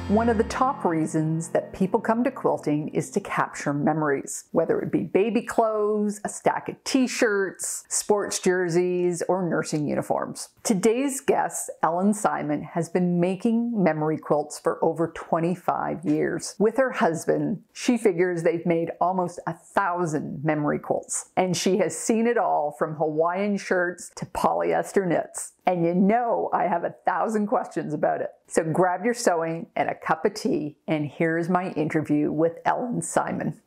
One of the top reasons that people come to quilting is to capture memories, whether it be baby clothes, a stack of t-shirts, sports jerseys, or nursing uniforms. Today's guest, Ellen Simon, has been making memory quilts for over 25 years. With her husband, she figures they've made almost 1,000 memory quilts, and she has seen it all from Hawaiian shirts to polyester knits. And you know I have 1,000 questions about it. So grab your sewing and a cup of tea, and here's my interview with Ellen Simon.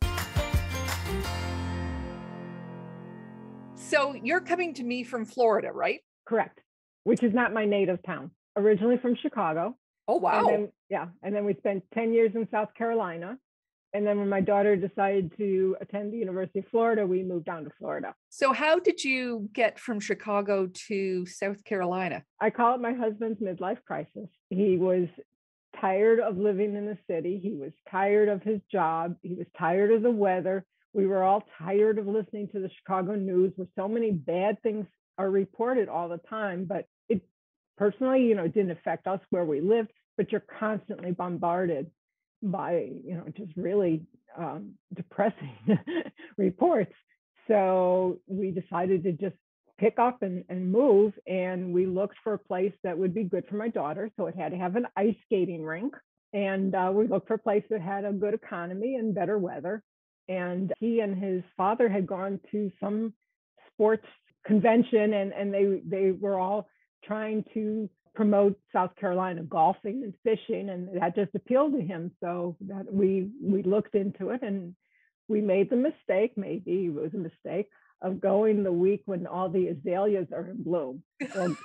So you're coming to me from Florida, right? Correct, which is not my native town. Originally from Chicago. Oh, wow. And then we spent 10 years in South Carolina. And then when my daughter decided to attend the University of Florida, we moved down to Florida. So how did you get from Chicago to South Carolina? I call it my husband's midlife crisis. He was tired of living in the city. He was tired of his job. He was tired of the weather. We were all tired of listening to the Chicago news where so many bad things are reported all the time. But it personally, it didn't affect us where we lived, but you're constantly bombarded by just really depressing reports. So we decided to just pick up and move, and we looked for a place that would be good for my daughter. So it had to have an ice skating rink, and we looked for a place that had a good economy and better weather. And he and his father had gone to some sports convention, and they were all trying to promote South Carolina golfing and fishing, and that just appealed to him. So that we looked into it, and we made the mistake, maybe it was a mistake, of going the week when all the azaleas are in bloom. Well,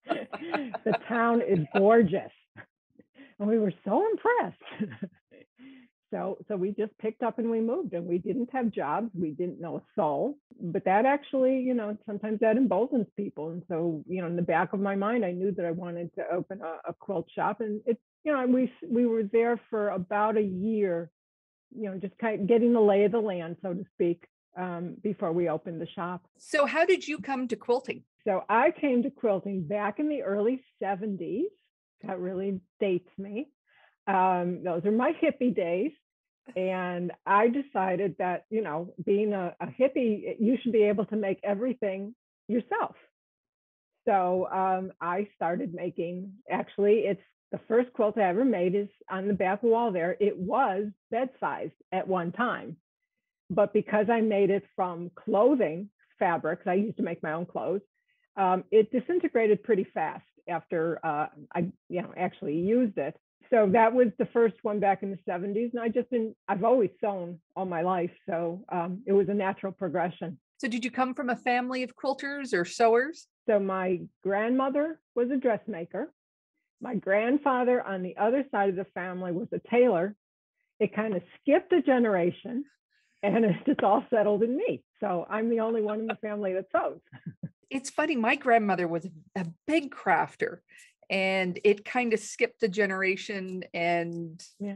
the town is gorgeous, and we were so impressed. So we just picked up and we moved, and we didn't have jobs. We didn't know a soul, but that actually, sometimes that emboldens people. And so, in the back of my mind, I knew that I wanted to open a quilt shop, and we were there for about a year, just kind of getting the lay of the land, so to speak, before we opened the shop. So how did you come to quilting? So I came to quilting back in the early 70s. That really dates me. Those are my hippie days. And I decided that, being a hippie, you should be able to make everything yourself. So I started making, actually, it's the first quilt I ever made is on the back wall there. It was bed-sized at one time. But because I made it from clothing fabrics, I used to make my own clothes, it disintegrated pretty fast after I actually used it. So that was the first one back in the 70s. And I've always sewn all my life. So it was a natural progression. So did you come from a family of quilters or sewers? So my grandmother was a dressmaker. My grandfather on the other side of the family was a tailor. It kind of skipped a generation, and it's just all settled in me. So I'm the only one in the family that sews. It's funny. My grandmother was a big crafter, and it kind of skipped a generation, and yeah.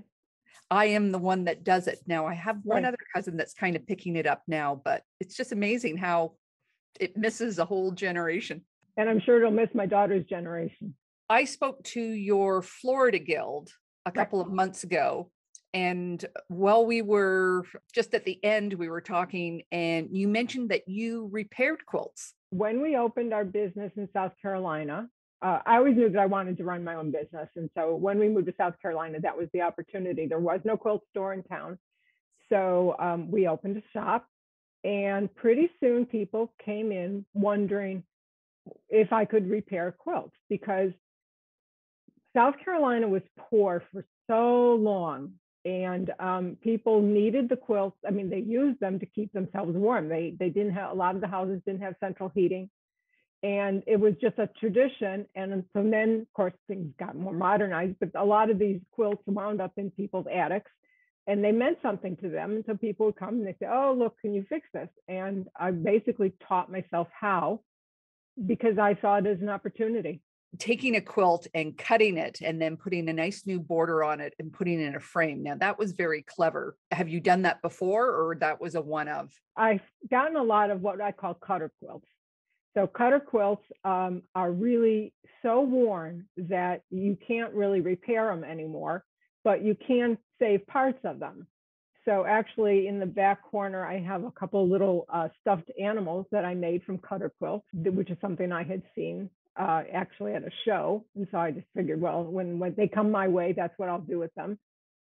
I am the one that does it now. I have one other cousin that's kind of picking it up now, but it's just amazing how it misses a whole generation. And I'm sure it'll miss my daughter's generation. I spoke to your Florida Guild a couple of months ago, and while we were just at the end, we were talking, and you mentioned that you repaired quilts. When we opened our business in South Carolina, I always knew that I wanted to run my own business. And so when we moved to South Carolina, that was the opportunity. There was no quilt store in town. So we opened a shop, and pretty soon people came in wondering if I could repair quilts, because South Carolina was poor for so long, and people needed the quilts. I mean, they used them to keep themselves warm. They didn't have, a lot of the houses didn't have central heating. And it was just a tradition. And so then, of course, things got more modernized, but a lot of these quilts wound up in people's attics, and they meant something to them. And so people would come and they say, oh, look, can you fix this? And I basically taught myself how, because I saw it as an opportunity. Taking a quilt and cutting it and then putting a nice new border on it and putting it in a frame. Now that was very clever. Have you done that before, or that was a one of? I've gotten a lot of what I call cutter quilts. So cutter quilts are really so worn that you can't really repair them anymore, but you can save parts of them. So actually in the back corner, I have a couple little stuffed animals that I made from cutter quilts, which is something I had seen actually at a show. And so I just figured, well, when they come my way, that's what I'll do with them.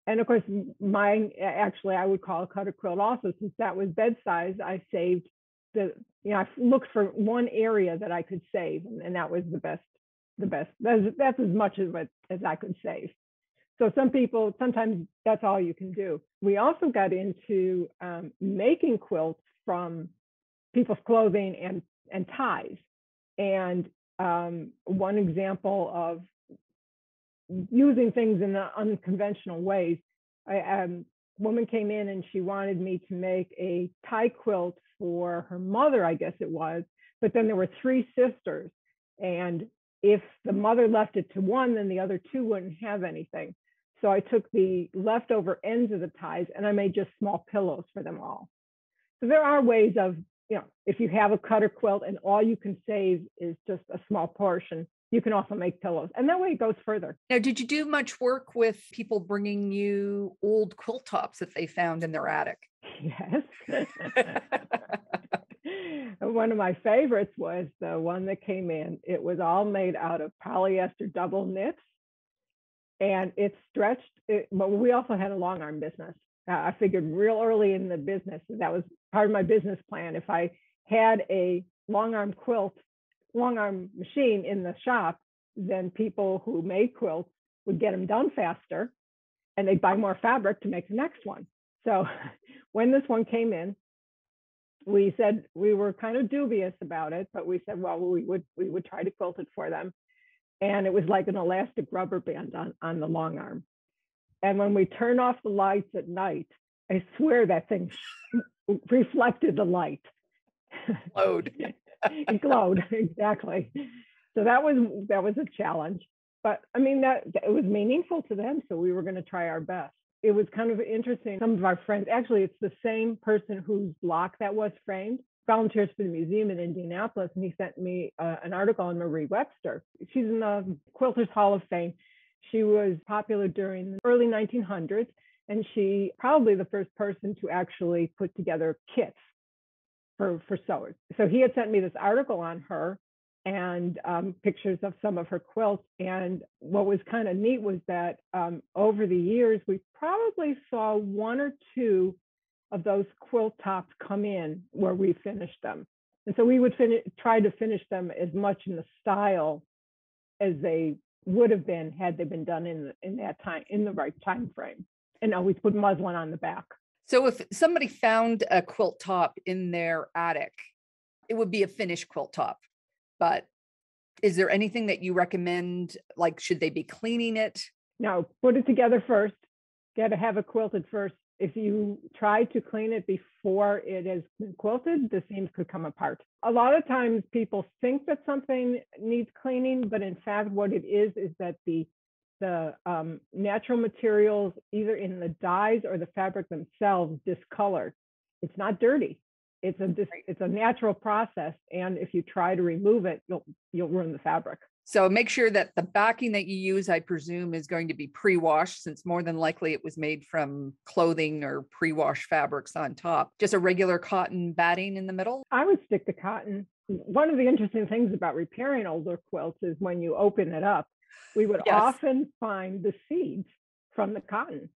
And of course, mine, actually, I would call a cutter quilt also, since that was bed size. I saved I looked for one area that I could save, and that was the best. That's as much as I could save. So some people, sometimes that's all you can do. We also got into making quilts from people's clothing and ties. And one example of using things in unconventional ways, a woman came in and she wanted me to make a tie quilt for her mother, I guess it was, but then there were 3 sisters. And if the mother left it to one, then the other 2 wouldn't have anything. So I took the leftover ends of the ties and I made just small pillows for them all. So there are ways of, if you have a cutter quilt and all you can save is just a small portion, you can also make pillows. And that way it goes further. Now, did you do much work with people bringing you old quilt tops that they found in their attic? Yes. One of my favorites was the one that came in. It was all made out of polyester double knits. And it stretched, but we also had a long arm business. I figured real early in the business, that was part of my business plan. If I had a long arm machine in the shop, then people who made quilts would get them done faster and they'd buy more fabric to make the next one. So when this one came in, we said, we were kind of dubious about it, but we said, well, we would try to quilt it for them. And it was like an elastic rubber band on the long arm. And when we turned off the lights at night, I swear that thing reflected the light. Glowed. It glowed, exactly. So that was a challenge. But I mean, that it was meaningful to them. So we were going to try our best. It was kind of interesting. Some of our friends, actually, it's the same person whose block that was framed, volunteers for the museum in Indianapolis, and he sent me an article on Marie Webster. She's in the Quilters Hall of Fame. She was popular during the early 1900s, and she probably the first person to actually put together kits for sewers. So he had sent me this article on her and pictures of some of her quilts. And what was kind of neat was that over the years, we probably saw 1 or 2 of those quilt tops come in where we finished them. And so we would try to finish them as much in the style as they would have been had they been done in that time, in the right time frame, and always put muslin on the back. So if somebody found a quilt top in their attic, it would be a finished quilt top. But is there anything that you recommend? Like, should they be cleaning it? No, put it together first. Got to have it quilted first. If you try to clean it before it has been quilted, the seams could come apart. A lot of times people think that something needs cleaning, but in fact, what it is that the natural materials, either in the dyes or the fabric themselves, discolored. It's not dirty. It's a natural process, and if you try to remove it, you'll ruin the fabric. So make sure that the backing that you use, I presume, is going to be pre-washed, since more than likely it was made from clothing or pre-washed fabrics on top. Just a regular cotton batting in the middle? I would stick to cotton. One of the interesting things about repairing older quilts is when you open it up, we would often find the seeds from the cotton,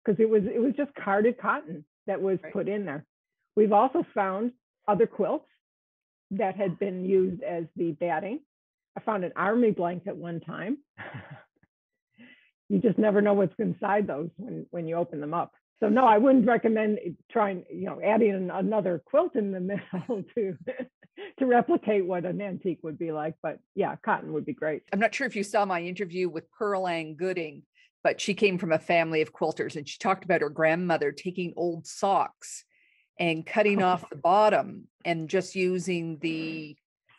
because it was just carded cotton that was put in there. We've also found other quilts that had been used as the batting. I found an army blanket one time. You just never know what's inside those when you open them up. So no, I wouldn't recommend trying, adding another quilt in the middle to replicate what an antique would be like. But yeah, cotton would be great. I'm not sure if you saw my interview with Parr Gooding, but she came from a family of quilters, and she talked about her grandmother taking old socks and cutting off the bottom and just using the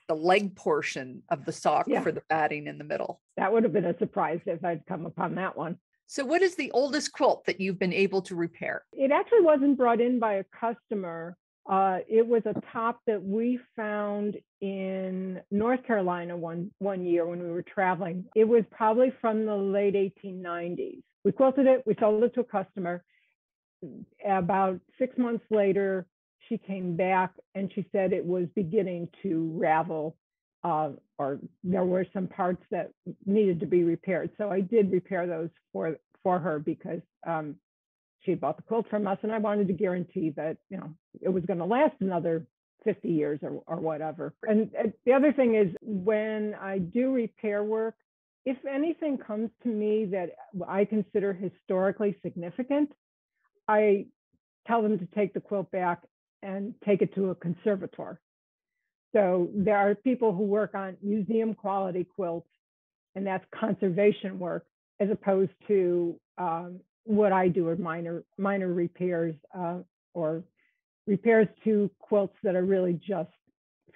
leg portion of the sock for the batting in the middle. That would have been a surprise if I'd come upon that one. So what is the oldest quilt that you've been able to repair? It actually wasn't brought in by a customer. It was a top that we found in North Carolina one year when we were traveling. It was probably from the late 1890s. We quilted it, we sold it to a customer. About 6 months later, she came back and she said it was beginning to ravel, or there were some parts that needed to be repaired. So I did repair those for her because she bought the quilt from us, and I wanted to guarantee that, you know, it was going to last another 50 years or whatever. And the other thing is, when I do repair work, if anything comes to me that I consider historically significant, I tell them to take the quilt back and take it to a conservator. So there are people who work on museum quality quilts, and that's conservation work, as opposed to what I do are minor repairs, or repairs to quilts that are really just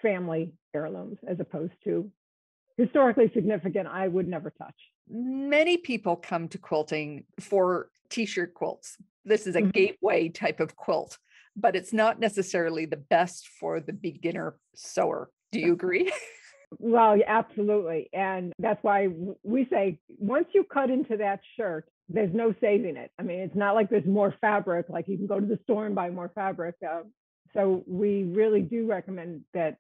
family heirlooms, as opposed to historically significant. I would never touch. Many people come to quilting for t-shirt quilts. This is a gateway type of quilt, but it's not necessarily the best for the beginner sewer. Do you agree? Well, absolutely. And that's why we say, once you cut into that shirt, there's no saving it. I mean, it's not like there's more fabric, like you can go to the store and buy more fabric. So we really do recommend that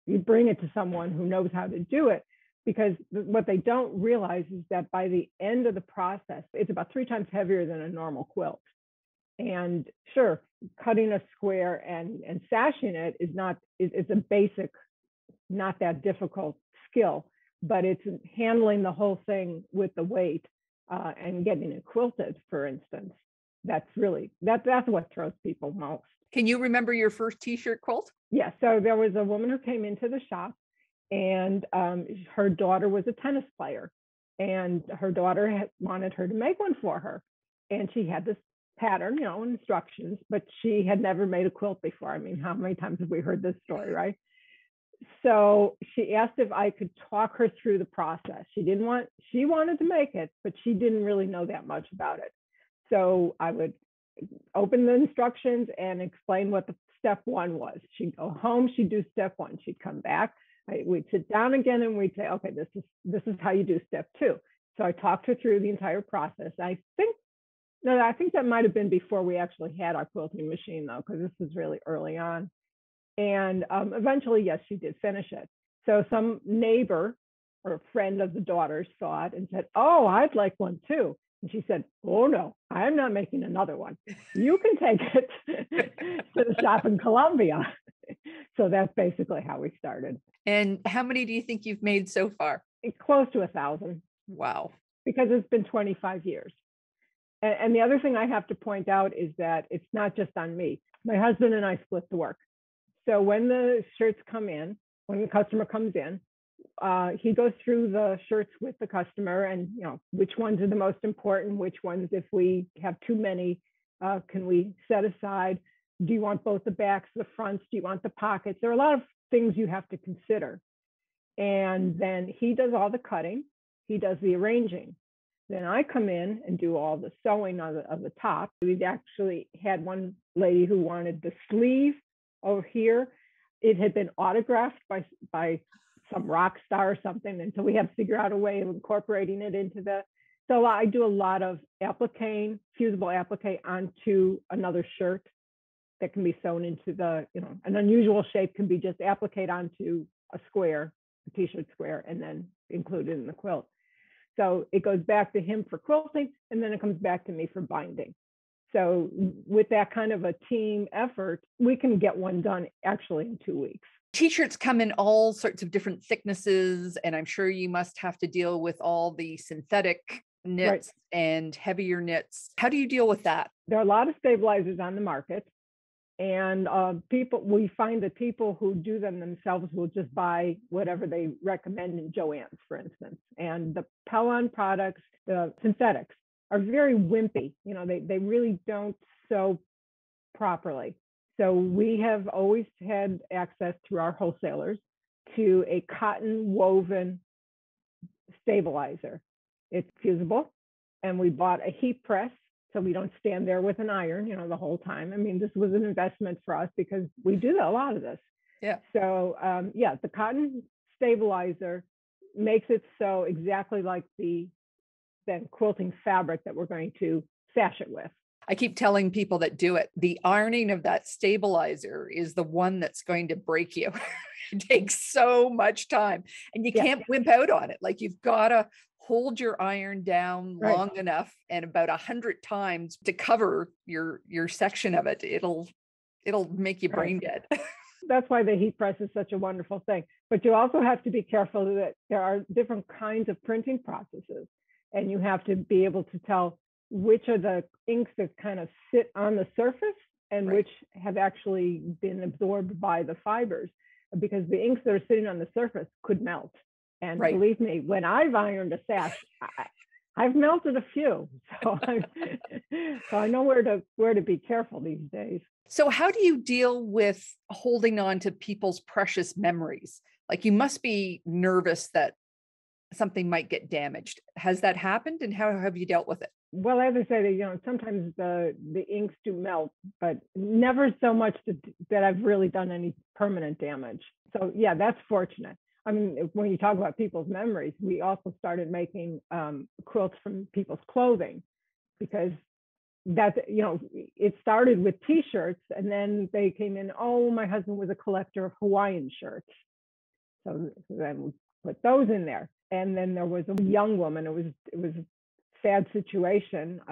you bring it to someone who knows how to do it, because what they don't realize is that by the end of the process, it's about 3 times heavier than a normal quilt. And sure, cutting a square and sashing it it's a basic, not that difficult skill, but it's handling the whole thing with the weight and getting it quilted, for instance. That's what throws people most. Can you remember your first t-shirt quilt? Yeah, so there was a woman who came into the shop, and her daughter was a tennis player, and her daughter wanted her to make one for her. And she had this pattern, you know, instructions, but she had never made a quilt before. I mean, how many times have we heard this story, right? So she asked if I could talk her through the process. She wanted to make it, but she didn't really know that much about it. So I would open the instructions and explain what the step 1 was. She'd go home, she'd do step 1, she'd come back, we'd sit down again, and we'd say, okay, this is how you do step 2. So I talked her through the entire process. I think that might have been before we actually had our quilting machine, though, because this was really early on. And eventually, yes, she did finish it. So some neighbor or friend of the daughter's saw it and said, oh, I'd like one too. And she said, oh, no, I'm not making another one. You can take it to the shop in Columbia. So that's basically how we started. And how many do you think you've made so far? Close to 1,000. Wow. Because it's been 25 years. And the other thing I have to point out is that it's not just on me. My husband and I split the work. So when the shirts come in, when the customer comes in, he goes through the shirts with the customer, and you know which ones are the most important, which ones, if we have too many, can we set aside? Do you want both the backs, the fronts? Do you want the pockets? There are a lot of things you have to consider. And then he does all the cutting. He does the arranging. Then I come in and do all the sewing of the top. We actually had one lady who wanted the sleeve over here. It had been autographed by some rock star or something, and so we have to figure out a way of incorporating it into so I do a lot of applique, fusible applique onto another shirt that can be sewn into an unusual shape can be just appliqued onto a square, a t-shirt square, and then included in the quilt. So it goes back to him for quilting, and then it comes back to me for binding. So with that kind of a team effort, we can get one done actually in 2 weeks. T-shirts come in all sorts of different thicknesses, and I'm sure you must have to deal with all the synthetic knits and heavier knits. How do you deal with that? There are a lot of stabilizers on the market, and we find that people who do them themselves will just buy whatever they recommend in Joann's, for instance. And the Pellon products, the synthetics, are very wimpy. You know, they really don't sew properly. So we have always had access through our wholesalers to a cotton woven stabilizer. It's fusible, and we bought a heat press so we don't stand there with an iron, the whole time. I mean, this was an investment for us because we do a lot of this. Yeah. So yeah, the cotton stabilizer makes it so exactly like the quilting fabric that we're going to sash it with. I keep telling people that do it, the ironing of that stabilizer is the one that's going to break you. It takes so much time and you can't wimp out on it. Like you've got to hold your iron down long enough and about 100 times to cover your section of it. It'll make you brain dead. That's why the heat press is such a wonderful thing. But you also have to be careful that there are different kinds of printing processes, and you have to be able to tell which are the inks that kind of sit on the surface and which have actually been absorbed by the fibers, because the inks that are sitting on the surface could melt. And believe me, when I've ironed a sash, I've melted a few. So I know where to be careful these days. So how do you deal with holding on to people's precious memories? Like you must be nervous that something might get damaged. Has that happened, and how have you dealt with it? Well, as I said, sometimes the inks do melt, but never so much that I've really done any permanent damage. So yeah, that's fortunate. I mean, when you talk about people's memories, we also started making quilts from people's clothing, because it started with T-shirts, and then they came in, oh, my husband was a collector of Hawaiian shirts. So then we put those in there. And then there was a young woman, it was a sad situation.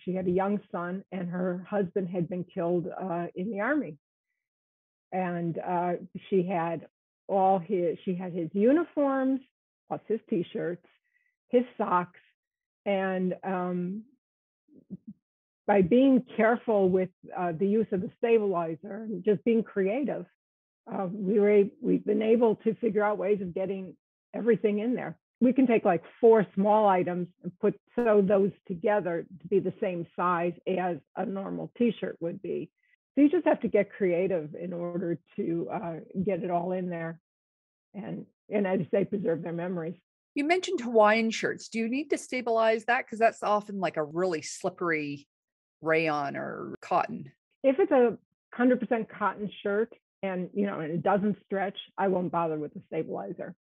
She had a young son, and her husband had been killed in the Army. And she had his uniforms, plus his T-shirts, his socks, and by being careful with the use of the stabilizer and just being creative, we've been able to figure out ways of getting everything in there. We can take like 4 small items and sew those together to be the same size as a normal T-shirt would be. So you just have to get creative in order to get it all in there, and as I say, preserve their memories. You mentioned Hawaiian shirts. Do you need to stabilize that? Because that's often like a really slippery rayon or cotton. If it's a 100% cotton shirt and it doesn't stretch, I won't bother with the stabilizer.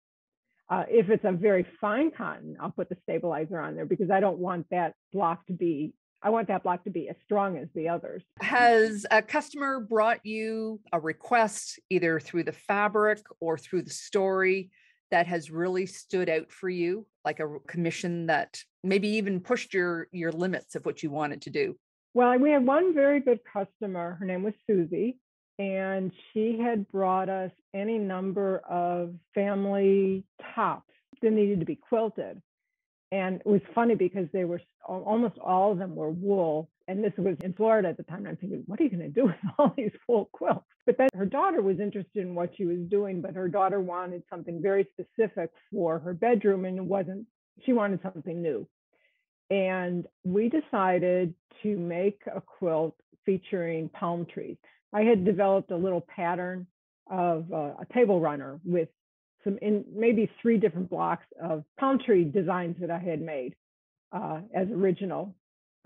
If it's a very fine cotton, I'll put the stabilizer on there, because I don't want that block to be, I want that block to be as strong as the others. Has a customer brought you a request either through the fabric or through the story that has really stood out for you, like a commission that maybe even pushed your limits of what you wanted to do? Well, we had one very good customer. Her name was Susie, and she had brought us any number of family tops that needed to be quilted. And it was funny because they were almost all of them were wool. And this was in Florida at the time. And I'm thinking, what are you going to do with all these wool quilts? But then her daughter was interested in what she was doing, but her daughter wanted something very specific for her bedroom, and she wanted something new. And we decided to make a quilt featuring palm trees. I had developed a little pattern of a table runner with maybe 3 different blocks of palm tree designs that I had made as original.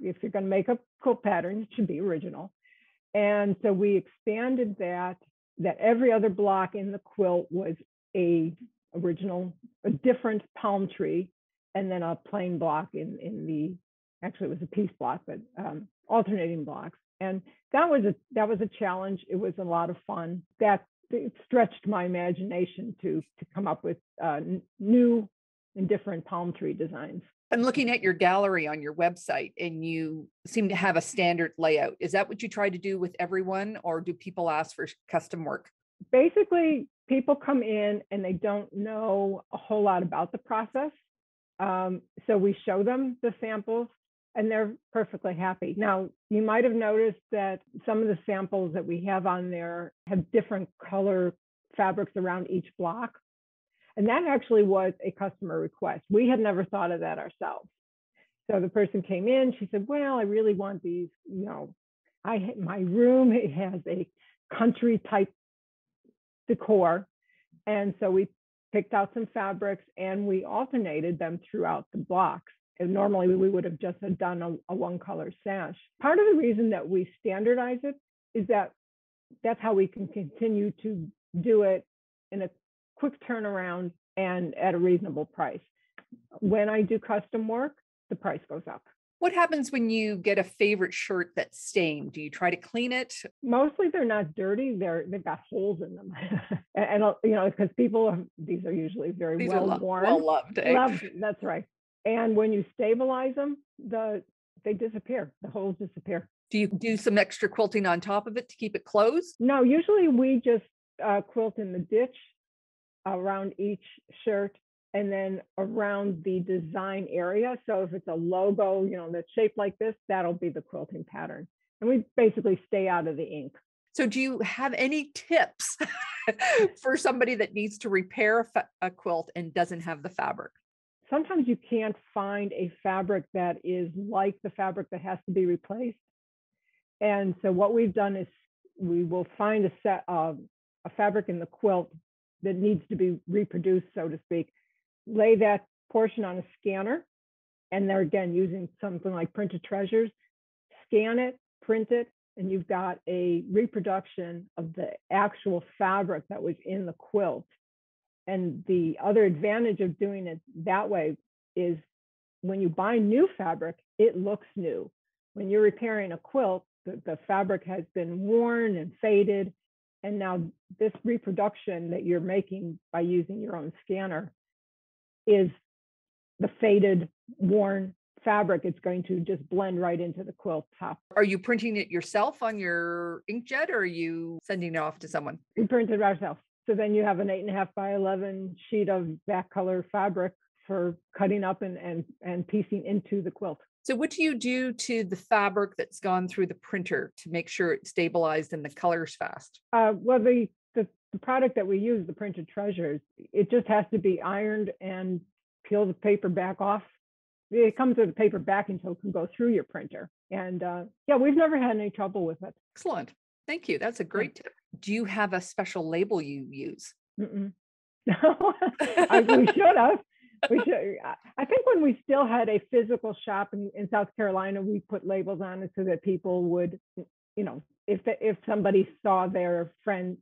If you're going to make a quilt pattern, it should be original. And so we expanded that every other block in the quilt was a different palm tree, and then a plain block actually it was a piece block, but alternating blocks. And that was a challenge. It was a lot of fun. It stretched my imagination to come up with new and different palm tree designs. I'm looking at your gallery on your website, and you seem to have a standard layout. Is that what you try to do with everyone, or do people ask for custom work? Basically, people come in and they don't know a whole lot about the process. So we show them the samples, and they're perfectly happy. Now, you might have noticed that some of the samples that we have on there have different color fabrics around each block. And that actually was a customer request. We had never thought of that ourselves. So the person came in, she said, well, I really want these, my room, it has a country type decor. And so we picked out some fabrics and we alternated them throughout the blocks. And normally we would have just done a one color sash. Part of the reason that we standardize it is that that's how we can continue to do it in a quick turnaround and at a reasonable price. When I do custom work, the price goes up. What happens when you get a favorite shirt that's stained? Do you try to clean it? Mostly they're not dirty. They've got holes in them. and because these are usually very well worn. Well loved. Eh? Loved, that's right. And when you stabilize them, they disappear. The holes disappear. Do you do some extra quilting on top of it to keep it closed? No, usually we just quilt in the ditch around each shirt and then around the design area. So if it's a logo, that's shaped like this, that'll be the quilting pattern. And we basically stay out of the ink. So do you have any tips for somebody that needs to repair a quilt and doesn't have the fabric? Sometimes you can't find a fabric that is like the fabric that has to be replaced. And so what we've done is we will find a set of a fabric in the quilt that needs to be reproduced, so to speak, lay that portion on a scanner, and they're again using something like printed treasures, scan it, print it, and you've got a reproduction of the actual fabric that was in the quilt. And the other advantage of doing it that way is when you buy new fabric, it looks new. When you're repairing a quilt, the fabric has been worn and faded. And now this reproduction that you're making by using your own scanner is the faded, worn fabric. It's going to just blend right into the quilt top. Are you printing it yourself on your inkjet, or are you sending it off to someone? We print it ourselves. So then you have an 8.5 by 11 sheet of that color fabric for cutting up and piecing into the quilt. So what do you do to the fabric that's gone through the printer to make sure it's stabilized and the color's fast? Well, the product that we use, the printed treasures, it just has to be ironed and peel the paper back off. It comes with a paper backing so it can go through your printer. And we've never had any trouble with it. Excellent. Thank you. That's a great tip. Do you have a special label you use? No, we should have. I think when we still had a physical shop in South Carolina, we put labels on it so that people would, if somebody saw their friend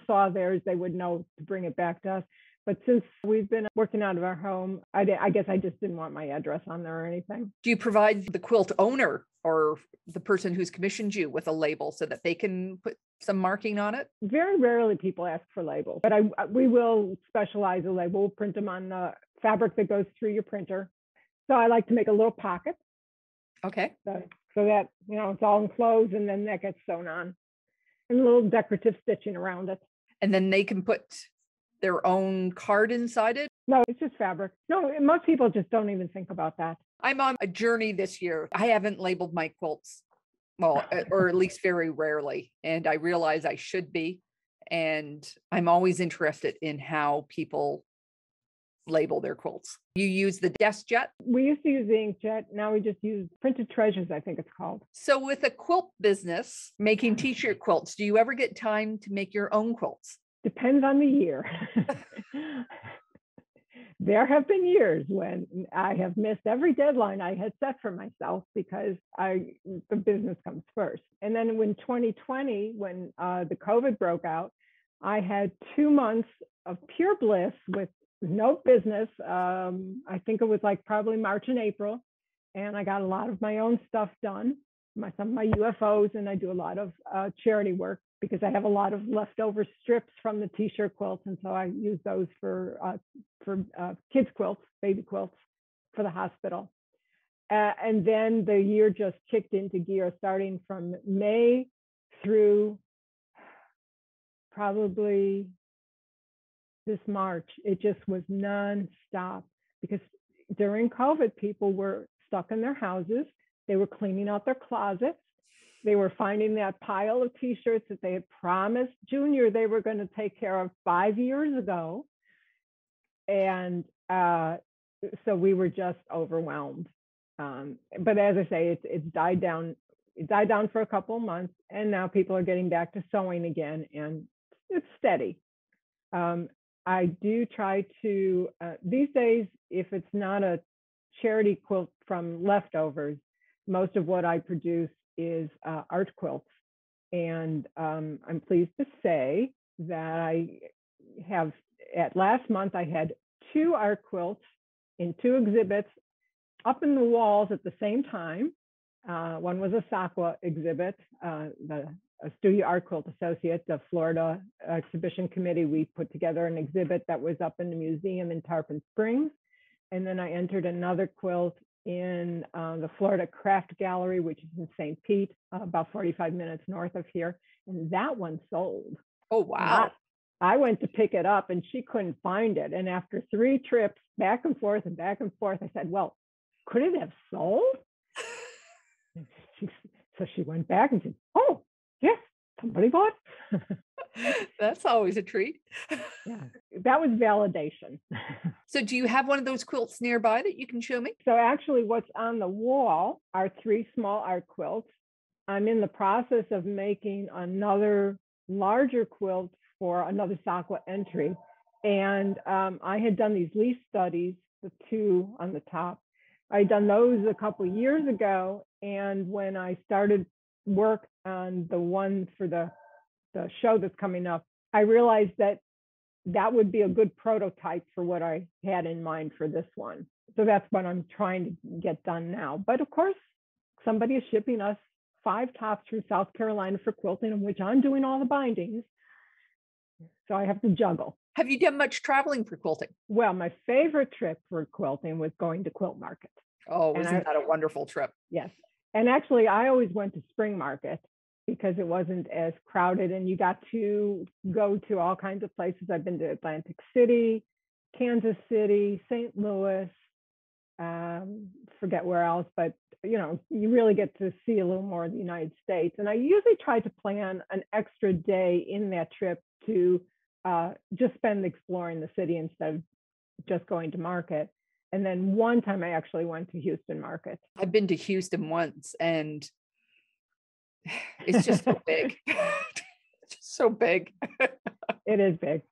saw theirs, they would know to bring it back to us. But since we've been working out of our home, I guess I just didn't want my address on there or anything. Do you provide the quilt owner or the person who's commissioned you with a label so that they can put some marking on it? Very rarely people ask for labels, but we will specialize a label. We'll print them on the fabric that goes through your printer. So I like to make a little pocket. Okay. So that, it's all enclosed and then that gets sewn on and a little decorative stitching around it. And then they can put their own card inside it? No, it's just fabric. No, most people just don't even think about that. I'm on a journey this year. I haven't labeled my quilts, well, or at least very rarely. And I realize I should be. And I'm always interested in how people label their quilts. You use the desk jet? We used to use the inkjet. Now we just use printed treasures, I think it's called. So with a quilt business, making t-shirt quilts, do you ever get time to make your own quilts? Depends on the year. There have been years when I have missed every deadline I had set for myself because the business comes first. And then when 2020, when the COVID broke out, I had 2 months of pure bliss with no business. I think it was like probably March and April. And I got a lot of my own stuff done, some of my UFOs, and I do a lot of charity work because I have a lot of leftover strips from the t-shirt quilts. And so I use those for kids quilts, baby quilts for the hospital. And then the year just kicked into gear starting from May through probably this March. It just was nonstop because during COVID, people were stuck in their houses. They were cleaning out their closets. They were finding that pile of t-shirts that they had promised Junior they were going to take care of 5 years ago. And so we were just overwhelmed. But as I say, it's died down. It died down for a couple of months, and now people are getting back to sewing again, and it's steady. I do try to, these days, if it's not a charity quilt from leftovers. Most of what I produce is art quilts. And I'm pleased to say that last month, I had 2 art quilts in 2 exhibits up in the walls at the same time. One was a SAQA exhibit, the Studio Art Quilt Associate, the Florida Exhibition Committee. We put together an exhibit that was up in the museum in Tarpon Springs. And then I entered another quilt in the Florida Craft Gallery, which is in St. Pete, about 45 minutes north of here. And that one sold. Oh, wow. I went to pick it up and she couldn't find it. And after 3 trips back and forth, I said, well, could it have sold? So she went back and said, oh, yes, somebody bought it. That's always a treat. Yeah, that was validation. So do you have one of those quilts nearby that you can show me? So actually what's on the wall are 3 small art quilts. I'm in the process of making another larger quilt for another SAQA entry. And I had done these leaf studies, the 2 on the top. I'd done those a couple of years ago. And when I started work on the one for the show that's coming up, I realized that would be a good prototype for what I had in mind for this one. So that's what I'm trying to get done now. But of course, somebody is shipping us 5 tops from South Carolina for quilting, in which I'm doing all the bindings. So I have to juggle. Have you done much traveling for quilting? Well, my favorite trip for quilting was going to quilt market. Oh, isn't that a wonderful trip? Yes. And actually, I always went to spring market because it wasn't as crowded and you got to go to all kinds of places. I've been to Atlantic City, Kansas City, St. Louis, forget where else, but you really get to see a little more of the United States. And I usually try to plan an extra day in that trip to just spend exploring the city instead of just going to market. And then one time I actually went to Houston market. I've been to Houston once and it's just so big. It's just so big. It is big.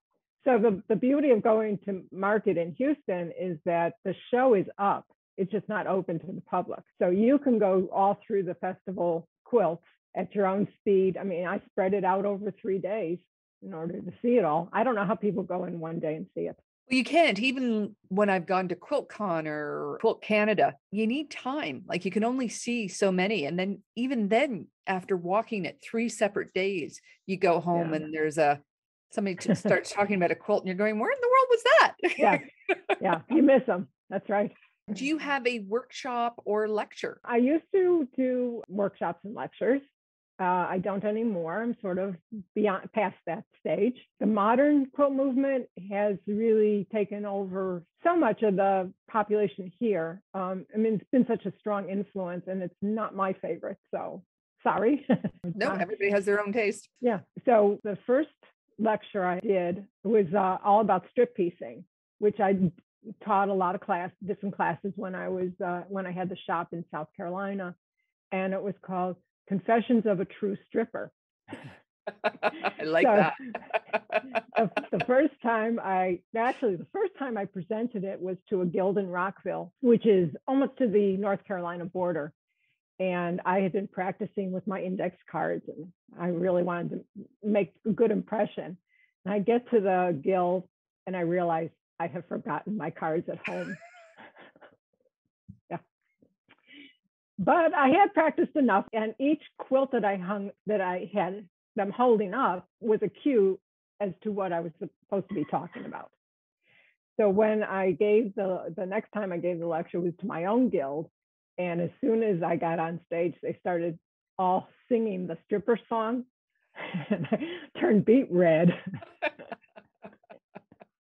So the beauty of going to market in Houston is that the show is up. It's just not open to the public. So you can go all through the festival quilts at your own speed. I mean, I spread it out over 3 days in order to see it all. I don't know how people go in one day and see it. Well, you can't. Even when I've gone to QuiltCon or Quilt Canada, you need time. Like you can only see so many. And then even then, after walking it 3 separate days, you go home and there's somebody just starts talking about a quilt and you're going, where in the world was that? Yeah. Yeah. You miss them. That's right. Do you have a workshop or lecture? I used to do workshops and lectures. I don't anymore. I'm sort of past that stage. The modern quilt movement has really taken over so much of the population here. I mean, it's been such a strong influence and it's not my favorite. So sorry. No, everybody has their own taste. Yeah. So the first lecture I did was all about strip piecing, which I taught a lot of different classes when I had the shop in South Carolina. And it was called Confessions of a True Stripper. I like that. the first time I presented it was to a guild in Rockville, which is almost to the North Carolina border. And I had been practicing with my index cards and I really wanted to make a good impression. And I get to the guild and I realize I have forgotten my cards at home. Yeah. But I had practiced enough, and each quilt that I had them holding up was a cue as to what I was supposed to be talking about. So when I gave the next time I gave the lecture was to my own guild, and as soon as I got on stage, they started all singing the stripper song, and I turned beet red.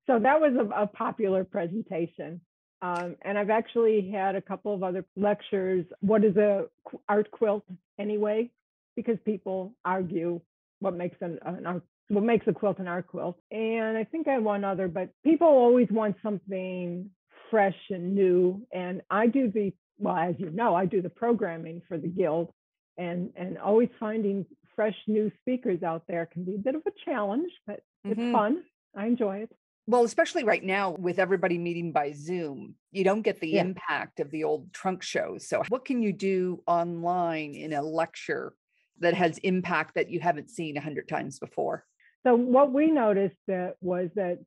So that was a popular presentation. And I've actually had a couple of other lectures. What is a art quilt anyway? Because people argue what makes a quilt an art quilt. And I think I had one other, but people always want something fresh and new. And I do as you know, I do the programming for the guild, and always finding fresh new speakers out there can be a bit of a challenge, but it's fun. I enjoy it. Well, especially right now with everybody meeting by Zoom, you don't get the Yeah. impact of the old trunk shows. So what can you do online in a lecture that has impact that you haven't seen 100 times before? So what we noticed was that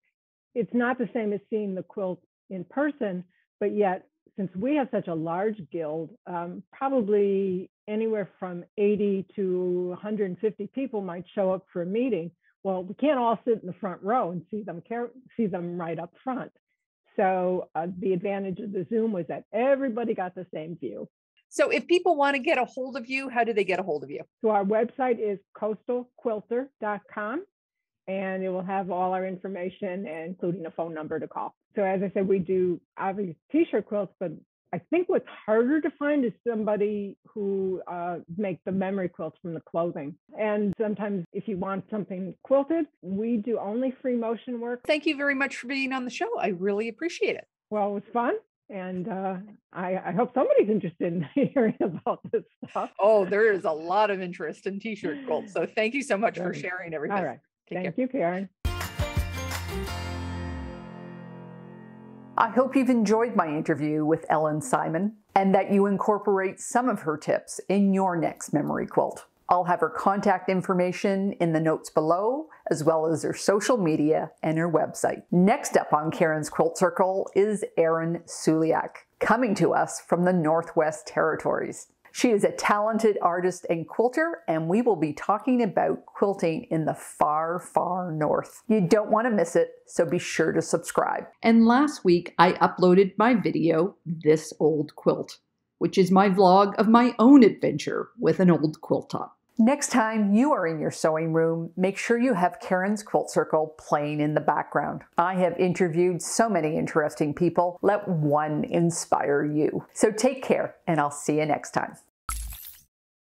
it's not the same as seeing the quilt in person, but yet since we have such a large guild, probably anywhere from 80 to 150 people might show up for a meeting. Well, we can't all sit in the front row and see them right up front. So the advantage of the Zoom was that everybody got the same view. So if people want to get a hold of you, how do they get a hold of you? So our website is coastalquilter.com, and it will have all our information, including a phone number to call. So as I said, we do obviously t-shirt quilts, but I think what's harder to find is somebody who make the memory quilts from the clothing. And sometimes if you want something quilted, we do only free motion work. Thank you very much for being on the show. I really appreciate it. Well, it was fun. And I hope somebody's interested in hearing about this stuff. Oh, there is a lot of interest in t-shirt quilts. So thank you so much for sharing everything. All right. Thank you, Karen. I hope you've enjoyed my interview with Ellen Simon and that you incorporate some of her tips in your next memory quilt. I'll have her contact information in the notes below, as well as her social media and her website. Next up on Karen's Quilt Circle is Erin Suliak, coming to us from the Northwest Territories. She is a talented artist and quilter, and we will be talking about quilting in the far, far north. You don't want to miss it, so be sure to subscribe. And last week, I uploaded my video, This Old Quilt, which is my vlog of my own adventure with an old quilt top. Next time you are in your sewing room, make sure you have Karen's Quilt Circle playing in the background. I have interviewed so many interesting people. Let one inspire you. So take care, and I'll see you next time.